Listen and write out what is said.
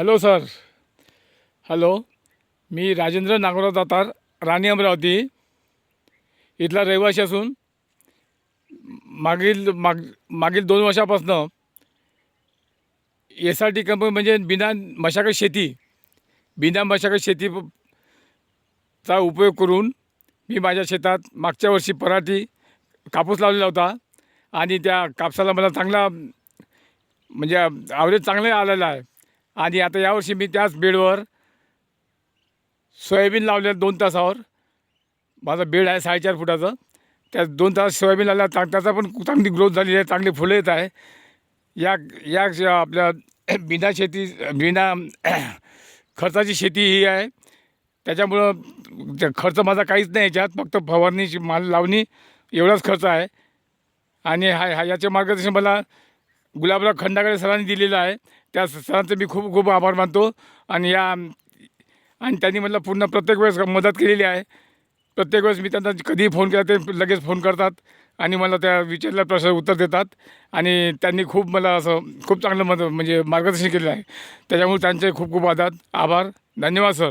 Hello sir. Hello. मी राजेंद्र नागोराव दातार, राणी अमरावती इथला रहिवासी असून मागील 2 वर्षापासून SRT कंपनी म्हणजे बिना मशागत शेतीचा उपयोग करून मी माझ्या शेतात मागच्या वर्षी कापूस लावलेला होता आणि त्या कापसाला मला चांगला म्हणजे ॲव्हरेज चांगला आलेला आहे. आणि आता यावर्षी मी त्याच बेडवर सोयाबीन लावलेलं 2 तासावर. माझा बेड आहे 4.5 फुटाचं. त्या 2 तास सोयाबीन लावल्या त्याचा पण चांगली ग्रोथ झालेली आहे, चांगली फुलं येत आहे. या या आपल्या बिना खर्चाची शेती ही आहे. त्याच्यामुळं खर्च माझा काहीच नाही, याच्यात फक्त फवारणी माल लावणी एवढाच खर्च आहे. आणि याचे मार्गदर्शन मला गुलाबराव खंडागळे सरांनी दिलेलं आहे. त्या सरांचे मी खूप खूप आभार मानतो. आणि त्यांनी मला पूर्ण प्रत्येक वेळेस मदत केलेली आहे. प्रत्येक वेळेस मी त्यांना कधीही फोन केला ते लगेच फोन करतात आणि मला त्या विचारलेल्या प्रश्नाचं उत्तर देतात. आणि त्यांनी मला खूप चांगलं म्हणजे मार्गदर्शन केलेलं आहे. त्याच्यामुळे त्यांचे खूप खूप आभार. धन्यवाद सर.